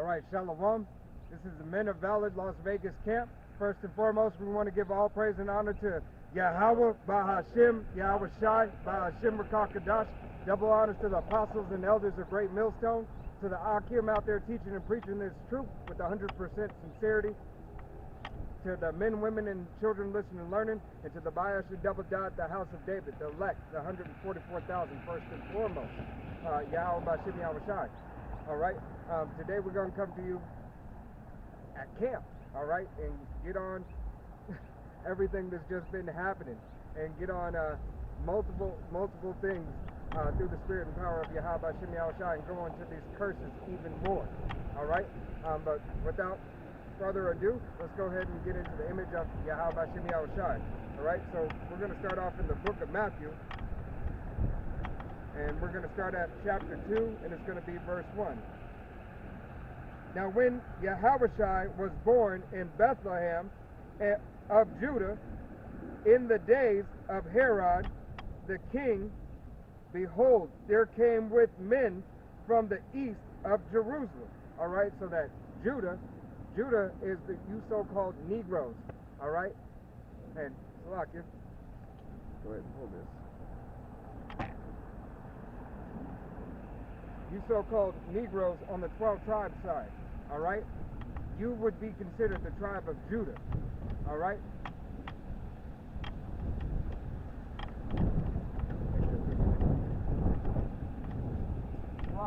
right, Shalom. This is the Menofvalorcamp Las Vegas camp. First and foremost, we want to give all praise and honor to Yahweh, Bahashim, Yahweh Shai, Bahashim Rakakadash. Double honors to the apostles and elders of Great Millstone, to the Akim out there teaching and preaching this truth with 100% sincerity, to the men, women, and children listening and learning, and to the Bayash Double Dot, the house of David, the elect, the 144,000, first and foremost. Yahweh, Bahashim, Yahweh Shai. All right, today we're going to come to you at camp, all right, and get on everything that's just been happening, and get on multiple things through the spirit and power of Yahweh Hashem Yahweh Shai, and go into these curses even more, all right? But without further ado, let's go ahead and get into the image of Yahweh Hashem Yahweh Shai, all right? So we're going to start off in the book of Matthew, and we're going to start at chapter 2, and it's going to be verse 1. Now when Yahushua was born in Bethlehem of Judah, in the days of Herod the king, behold, there came with men from the east of Jerusalem. All right, so that Judah is you so-called Negroes. All right, and Salakia, go ahead and pull this. You so-called Negroes on the 12 tribe side, all right? You would be considered the tribe of Judah, all right?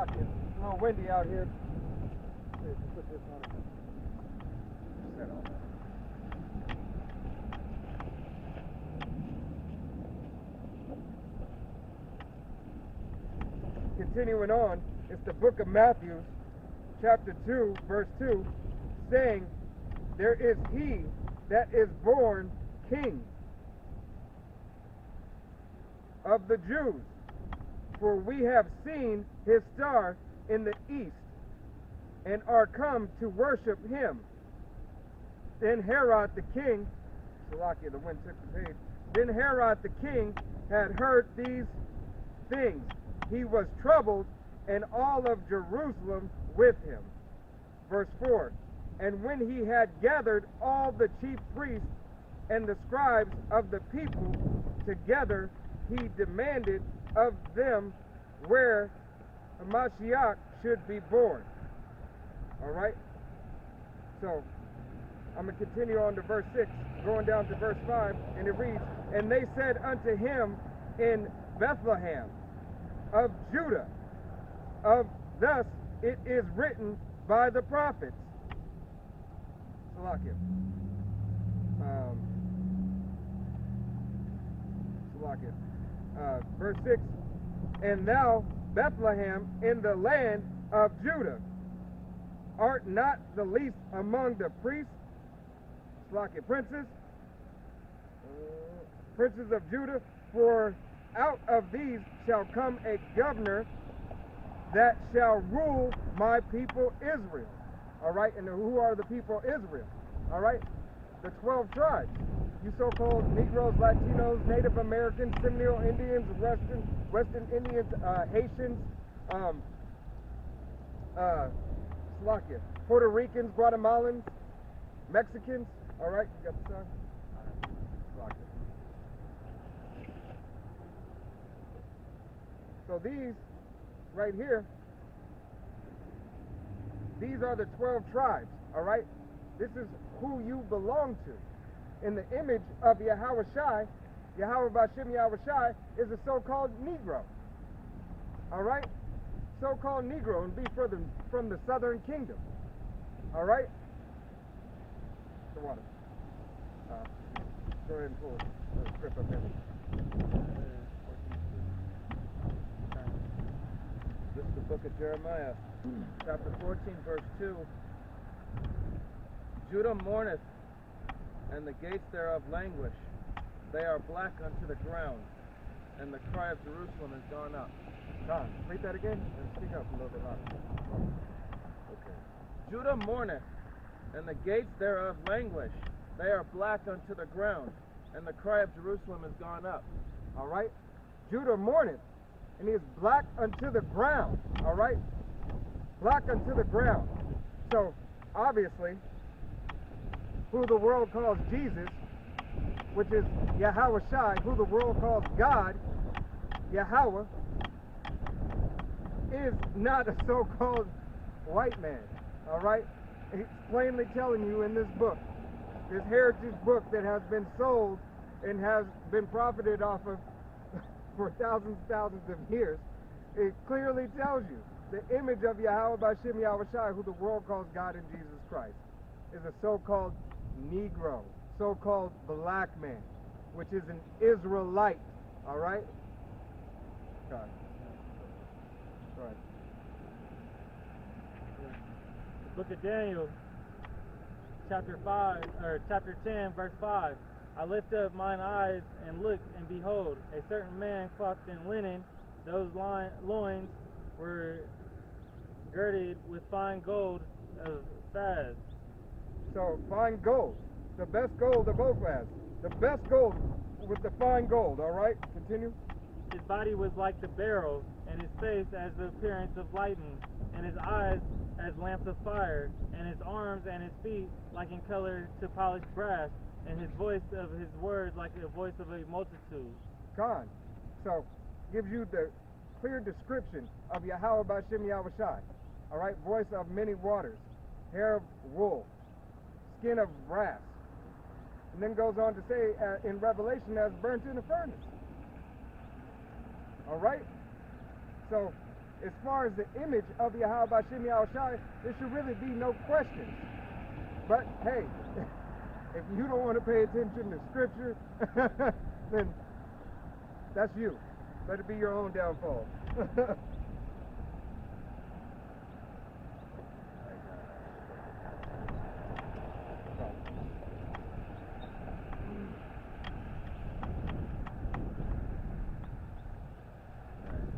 It's a little windy out here. Let's put this on. Set off. Continuing on, it's the book of Matthew, chapter 2, verse 2, saying, there is he that is born king of the Jews, for we have seen his star in the east, and are come to worship him. Then Herod the king, Salakia, the wind took the page, then Herod the king had heard these things. He was troubled, and all of Jerusalem with him. Verse 4, and when he had gathered all the chief priests and the scribes of the people together, he demanded of them where Mashiach should be born. All right? So, I'm going to continue on to verse 6, going down to verse 5, and it reads, and they said unto him in Bethlehem of Judah, of thus it is written by the prophets. Salakia. Verse 6, and thou, Bethlehem, in the land of Judah, art not the least among the priests, Salakia, princes of Judah, for out of these shall come a governor that shall rule my people Israel. All right, and who are the people Israel? All right, the 12 tribes. You so-called Negroes, Latinos, Native Americans, Seminole Indians, Western Indians, Haitians, Slovakia, Puerto Ricans, Guatemalans, Mexicans. All right, you got the sign? Slovakia. So these right here, these are the 12 tribes, all right? This is who you belong to. In the image of Yahweh Shai, Yahweh Bashim Yahweh Shai is a so-called Negro, all right? So-called Negro, and be from the southern kingdom, all right? The water. Go ahead and pull it. Strip up there. This is the book of Jeremiah, chapter 14, verse 2. Judah mourneth, and the gates thereof languish. They are black unto the ground, and the cry of Jerusalem is gone up. John, read that again and speak up a little bit louder. Okay. Judah mourneth, and the gates thereof languish. They are black unto the ground, and the cry of Jerusalem is gone up. All right? Judah mourneth, and he is black unto the ground. All right? Black unto the ground. So, obviously, who the world calls Jesus, which is Yahweh Shai, who the world calls God, Yahweh, is not a so-called white man, all right? He's plainly telling you in this book, this heritage book that has been sold and has been profited off of for thousands of years, it clearly tells you the image of Yahweh B'Shem Yahweh Shai, who the world calls God in Jesus Christ, is a so-called Negro, so-called black man, which is an Israelite, all right? God. All right. The book of Daniel, chapter 10, verse 5. I lift up mine eyes and looked, and behold, a certain man clothed in linen, those loins were girded with fine gold of Phaz. So, fine gold, the best gold of Ophaz, the best gold with the fine gold, all right? Continue. His body was like the beryl, and his face as the appearance of lightning, and his eyes as lamps of fire, and his arms and his feet like in color to polished brass, and his voice of his words like the voice of a multitude. Khan. So, gives you the clear description of Yahweh B'Shem Yahweh Shai. All right, voice of many waters, hair of wool, skin of brass. And then goes on to say in Revelation, as burnt in a furnace. All right? So, as far as the image of Yahweh B'Shem Yahweh Shai, there should really be no questions. But, hey, if you don't want to pay attention to Scripture, then that's you. Let it be your own downfall.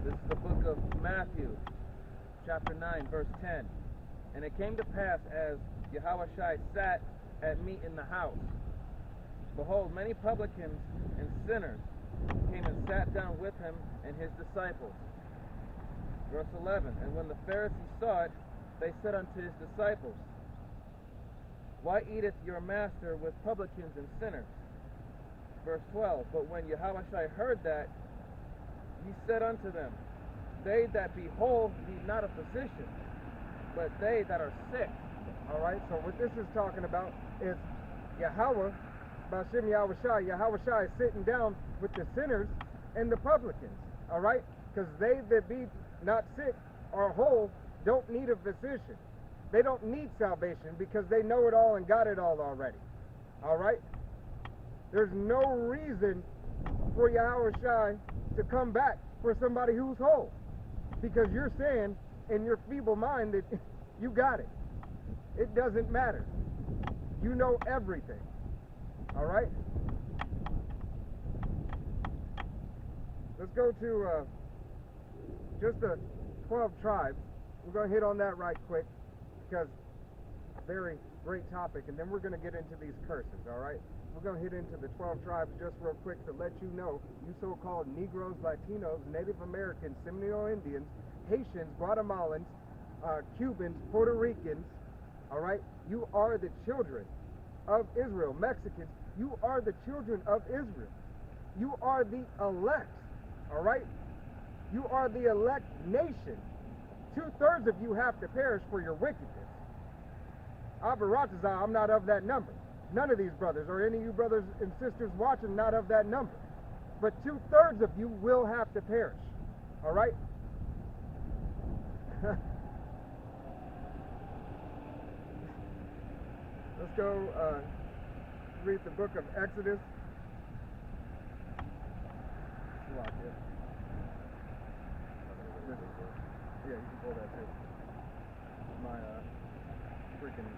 This is the book of Matthew, chapter 9, verse 10. And it came to pass, as Yahweh Shai sat at meat in the house, behold, many publicans and sinners came and sat down with him and his disciples. Verse 11, and when the Pharisees saw it, they said unto his disciples, why eateth your master with publicans and sinners? Verse 12, but when Yahweh Shai heard that, he said unto them, they that be whole need not a physician, but they that are sick. All right, so what this is talking about is Yahweh B'Shem Yahweh Shai. Yahweh Shai is sitting down with the sinners and the publicans, all right? Because they that be not sick or whole don't need a physician. They don't need salvation because they know it all and got it all already, all right? There's no reason for Yahweh Shai to come back for somebody who's whole, because you're saying in your feeble mind that you got it. It doesn't matter. You know everything. All right? Let's go to just the 12 tribes. We're going to hit on that right quick because very great topic, and then we're going to get into these curses, all right? We're going to hit into the 12 tribes just real quick to let you know, you so-called Negroes, Latinos, Native Americans, Seminole Indians, Haitians, Guatemalans, Cubans, Puerto Ricans, all right? You are the children of Israel. Mexicans, you are the children of Israel. You are the elect, all right? You are the elect nation. 2/3 of you have to perish for your wickedness. Abaratazah, I'm not of that number. None of these brothers, or any of you brothers and sisters watching, not of that number. But 2/3 of you will have to perish, all right? Let's go read the book of Exodus. Yeah, you can pull that too. My freaking.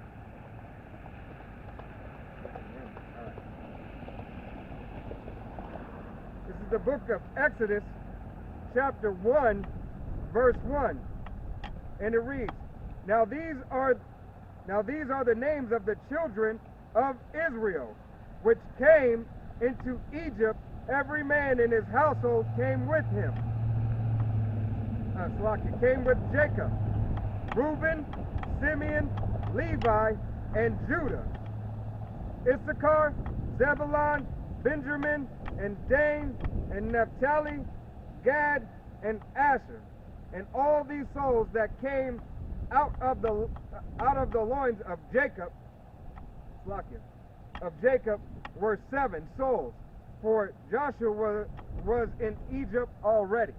All right. This is the book of Exodus, chapter 1, verse 1, and it reads, Now these are the names of the children of Israel, which came into Egypt. Every man in his household came with him. Came with Jacob, Reuben, Simeon, Levi, and Judah. Issachar, Zebulun, Benjamin, and Dan, and Naphtali, Gad, and Asher. And all these souls that came out of the loins of Jacob, were 7 souls, for Joshua was in Egypt already.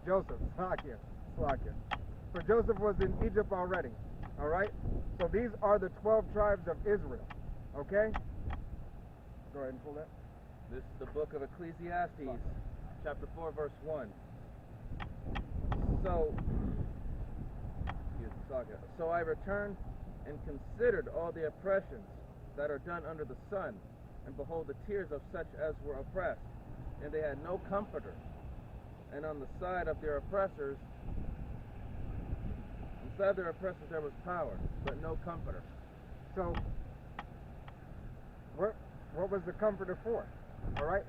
Joseph. For Joseph was in Egypt already. All right? So these are the 12 tribes of Israel. Okay? Go ahead and pull that. This is the book of Ecclesiastes, chapter 4, verse 1. So I returned and considered all the oppressions that are done under the sun, and behold, the tears of such as were oppressed, and they had no comforter. And on the side of their oppressors, there was power, but no comforter. So, what was the comforter for? All right?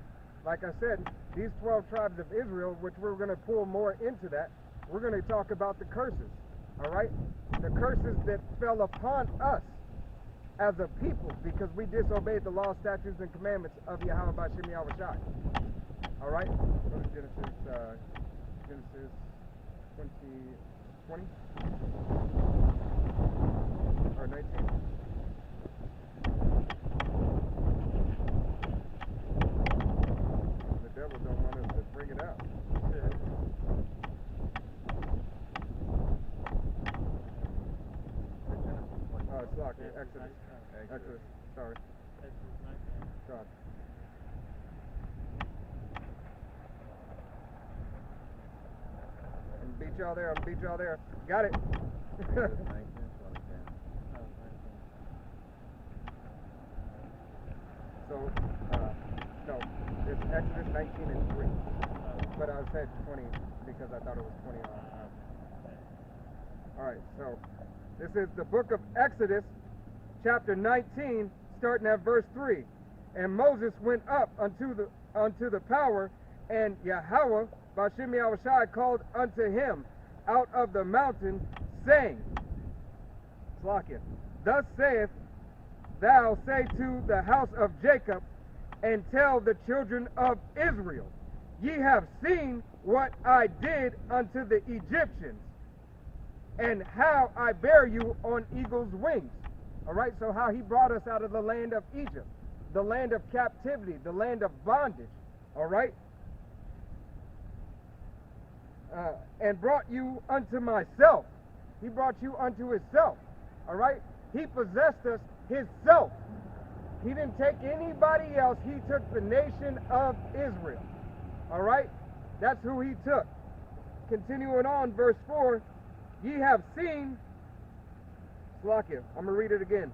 Like I said, these 12 tribes of Israel, which we're going to pull more into that, we're going to talk about the curses. All right? The curses that fell upon us as a people because we disobeyed the law, statutes, and commandments of Yahweh B'Shem Yahweh Shai. All right? Go to Genesis 20 or 19. The devil don't want us to bring it out. Oh, it's locked. Exodus. Sorry. God. I'm gonna beat y'all there. Got it. So, no, it's Exodus 19 and 3. But I said 20 because I thought it was 20 on. Alright, so this is the book of Exodus, chapter 19, starting at verse 3. And Moses went up unto the power, and Yahweh B'Shem Yahweh Shai called unto him out of the mountain, saying, Slakia, thus saith thou, say to the house of Jacob, and tell the children of Israel, ye have seen what I did unto the Egyptians, and how I bear you on eagle's wings. All right, so how he brought us out of the land of Egypt, the land of captivity, the land of bondage. All right? And brought you unto myself. He brought you unto himself. All right? He possessed us himself. He didn't take anybody else. He took the nation of Israel. All right? That's who he took. Continuing on, verse 4, ye have seen, Slakia, I'm going to read it again.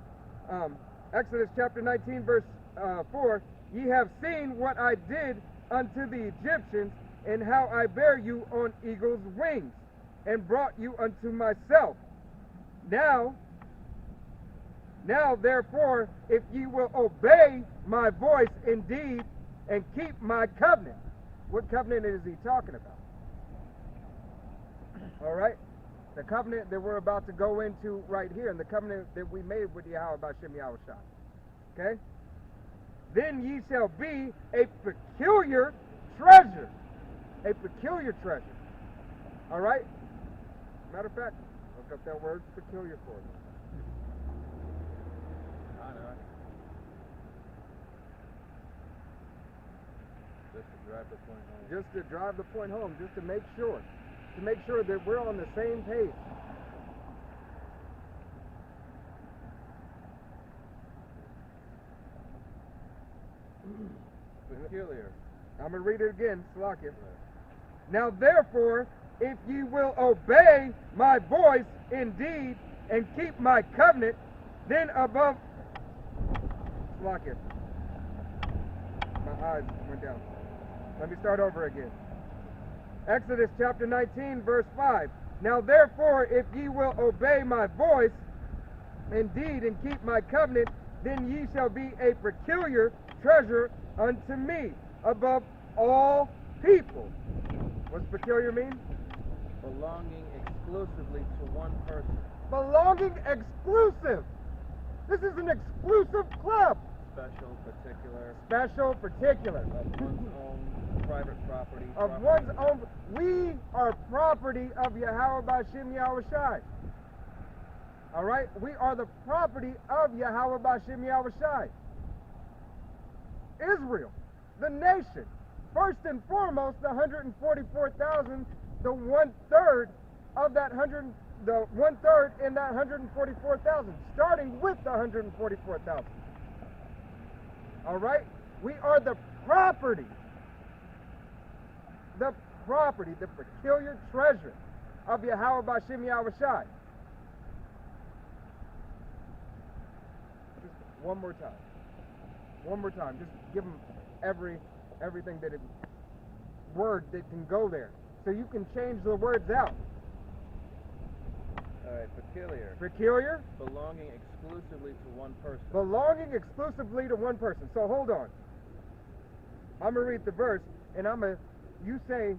Exodus chapter 19, verse 4, ye have seen what I did unto the Egyptians, and how I bear you on eagle's wings, and brought you unto myself. Now therefore, if ye will obey my voice indeed, and keep my covenant. What covenant is he talking about? All right? The covenant that we're about to go into right here, and the covenant that we made with Yahweh B'Shem Yahweh Shai. Okay? Then ye shall be a peculiar treasure. A peculiar treasure. All right? Matter of fact, look up that word peculiar for me. I know. Just to drive the point home. Just to drive the point home, just to make sure. To make sure that we're on the same page. Peculiar. I'm going to read it again, Slakia. Now therefore, if ye will obey my voice indeed, and keep my covenant, then above... Slakia. My eyes went down. Let me start over again. Exodus chapter 19, verse 5. Now therefore, if ye will obey my voice indeed, and keep my covenant, then ye shall be a peculiar treasure unto me above all people. What's peculiar mean? Belonging exclusively to one person. Belonging exclusive. This is an exclusive club. Special, particular, Special, particular. of one's own private property. Of one's own. We are property of Yahweh B'Shem Yahweh Shai. All right? We are the property of Yahweh B'Shem Yahweh Shai. Israel, the nation. First and foremost, the 144,000, the 1/3 of that 100, the 1/3 in that 144,000, starting with the 144,000. All right? We are the property, the peculiar treasure of Yahweh B'Shem Yahweh Shai. Just one more time. Just give them everything that word that can go there. So you can change the words out. All right, peculiar. Peculiar. Belonging exclusively to one person. Belonging exclusively to one person. So hold on. I'm gonna read the verse, and you say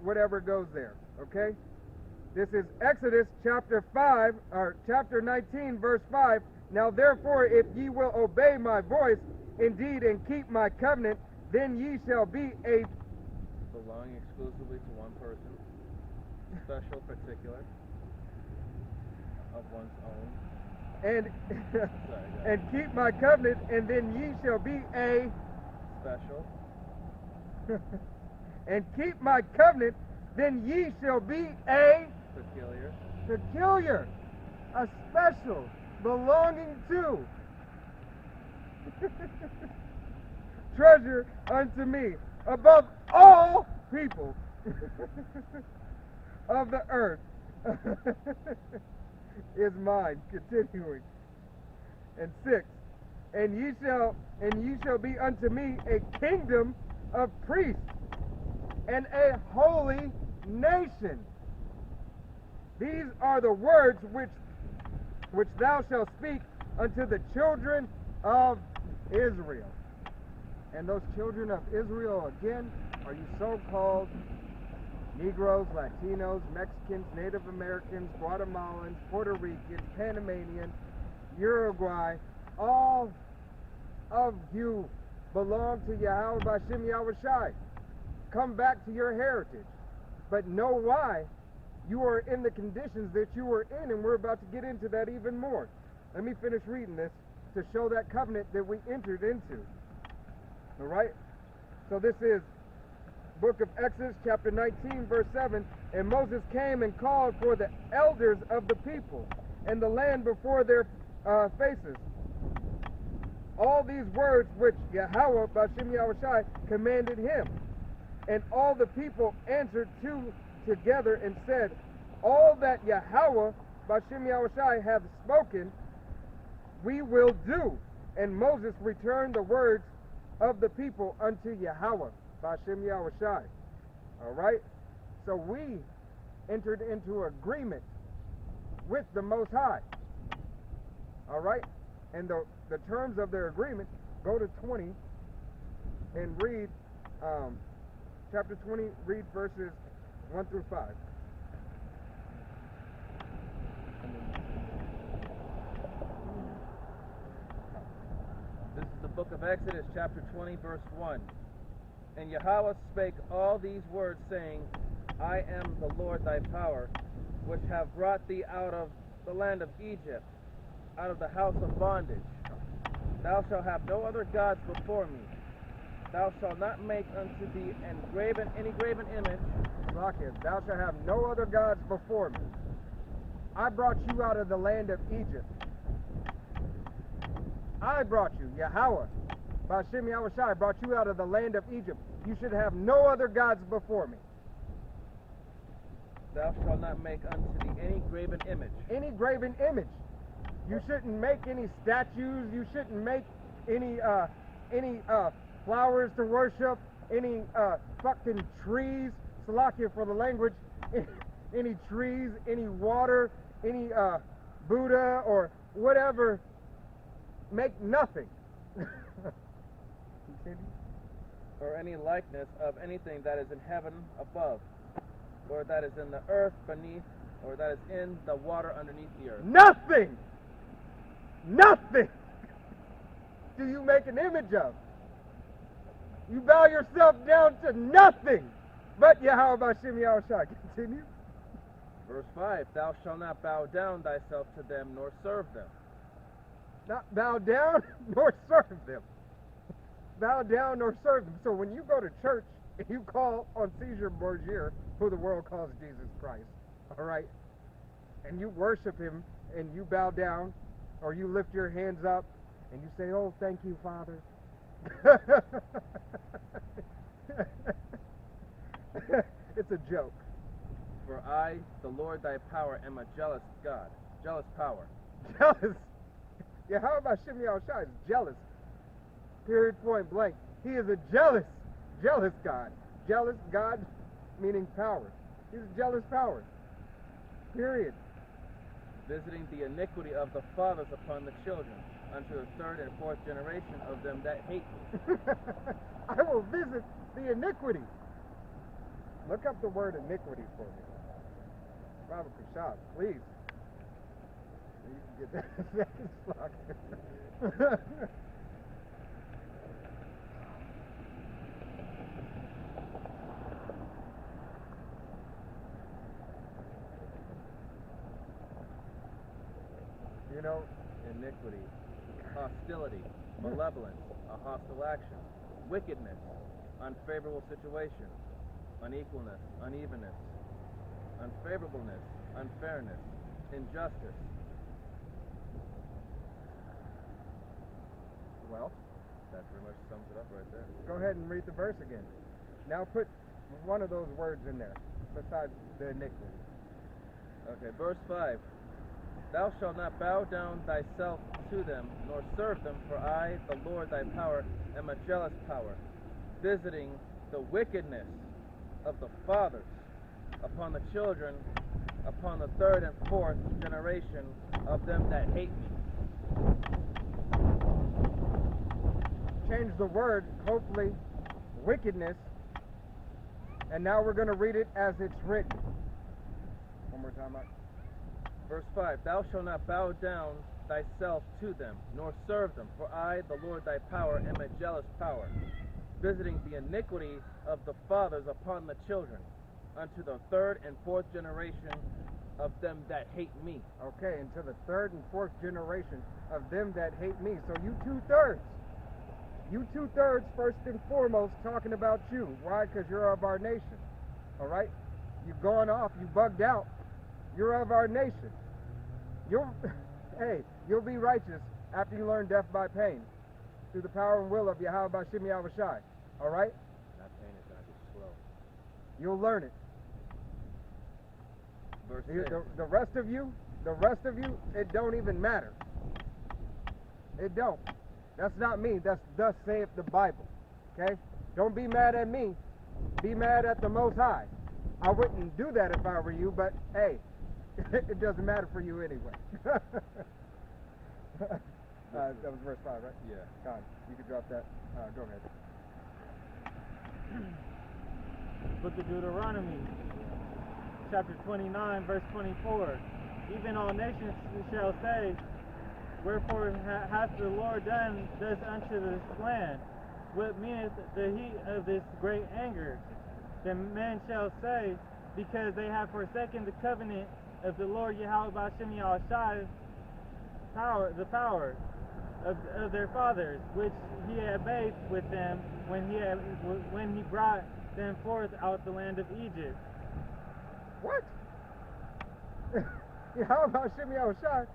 whatever goes there. Okay? This is Exodus chapter 5 or chapter 19, verse 5. Now therefore, if ye will obey my voice, indeed, and keep my covenant, then ye shall be a Belonging exclusively to one person. Special, particular, of one's own. and Sorry, go ahead. and keep my covenant, and then ye shall be a Special, and keep my covenant, then ye shall be a peculiar, peculiar, a special, belonging to treasure unto me above all people of the earth is mine. Continuing. And 6, and ye shall be unto me a kingdom of priests and a holy nation. These are the words which thou shalt speak unto the children of Israel. And those children of Israel, again, are you so-called Negroes, Latinos, Mexicans, Native Americans, Guatemalans, Puerto Ricans, Panamanians, Uruguay. All of you belong to Yahweh B'Shem Yahweh Shai. Come back to your heritage. But know why you are in the conditions that you were in, and we're about to get into that even more. Let me finish reading this to show that covenant that we entered into. All right? So this is book of Exodus, chapter 19, verse 7. And Moses came and called for the elders of the people and the land before their faces. All these words which Yahweh B'Shem Yahweh Shai commanded him. And all the people answered together and said, all that Yahweh B'Shem Yahweh Shai hath spoken, we will do. And Moses returned the words of the people unto Yahweh B'Shem Yahweh Shai. All right? So we entered into agreement with the Most High. All right? And the terms of their agreement, go to 20 and read chapter 20, read verses 1 through 5. This is the book of Exodus, chapter 20, verse 1. And Yahweh spake all these words, saying, I am the Lord thy power, which have brought thee out of the land of Egypt, out of the house of bondage. Thou shalt have no other gods before me. Thou shalt not make unto thee any graven image. Thou shalt have no other gods before me. I brought you out of the land of Egypt. I brought you, Yahweh B'Shem Yahweh Shai brought you out of the land of Egypt. You should have no other gods before me. Thou shalt not make unto thee any graven image. Any graven image. You shouldn't make any statues. You shouldn't make any flowers to worship. Any fucking trees. Salakia for the language. Any trees. Any water. Any Buddha or whatever. Make nothing. Or any likeness of anything that is in heaven above, or that is in the earth beneath, or that is in the water underneath the earth. Nothing! Nothing do you make an image of. You bow yourself down to nothing but Yahweh Shem Yahushai. Continue. Verse 5, thou shalt not bow down thyself to them, nor serve them. Not bow down nor serve them. Bow down nor serve them. So when you go to church and you call on Caesar Borgia, who the world calls Jesus Christ, all right, and you worship him and you bow down, or you lift your hands up and you say, oh, thank you, Father. It's a joke. For I, the Lord thy power, am a jealous God. Jealous power. Jealous. Yeah, how about Shem Yahushai is jealous? Period, point blank. He is a jealous God. Jealous God meaning power. He's a jealous power. Period. Visiting the iniquity of the fathers upon the children, unto the third and fourth generation of them that hate me. I will visit the iniquity. Look up the word iniquity for me. Robert Kashab, please. You can get that slot. You know, iniquity, hostility, malevolence, a hostile action, wickedness, unfavorable situation, unequalness, unevenness, unfavorableness, unfairness, injustice. Well, that pretty much sums it up right there. Go ahead and read the verse again. Now put one of those words in there, besides the iniquity. Okay, verse 5. Thou shalt not bow down thyself to them, nor serve them, for I, the Lord thy power, am a jealous power, visiting the wickedness of the fathers upon the children, upon the third and fourth generation of them that hate me. Change the word, hopefully, wickedness, and now we're going to read it as it's written. One more time, Mike. Verse 5, thou shalt not bow down thyself to them, nor serve them, for I, the Lord thy power, am a jealous power, visiting the iniquity of the fathers upon the children, unto the third and fourth generation of them that hate me. Okay, into the third and fourth generation of them that hate me. So you two-thirds. You two-thirds, first and foremost, talking about you. Why? Because you're of our nation. All right? You've gone off. You bugged out. You're of our nation. You'll be righteous after you learn death by pain, through the power and will of Yahweh Bashem Yahushai. All right? That pain is going to be slow. You'll learn it. Verse 6. The rest of you, it don't even matter. It don't. That's not me. That's thus saith the Bible. Okay? Don't be mad at me. Be mad at the Most High. I wouldn't do that if I were you, but hey, it doesn't matter for you anyway. That was verse 5, right? Yeah. God, you could drop that. Go ahead. Book of Deuteronomy, chapter 29, verse 24. Even all nations shall say, wherefore hath the Lord done thus unto this land? What meaneth the heat of this great anger? Then men shall say, because they have forsaken the covenant of the Lord Yahweh Bashem Yahushai, the power of their fathers, which he had made with them when he brought them forth out the land of Egypt. What? Yahweh Bashem Yahushai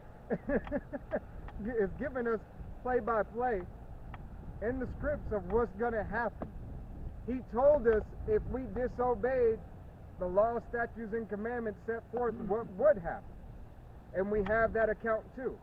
is giving us play-by-play in the scripts of what's going to happen. He told us if we disobeyed the law, statutes, and commandments set forth, what would happen. And we have that account too.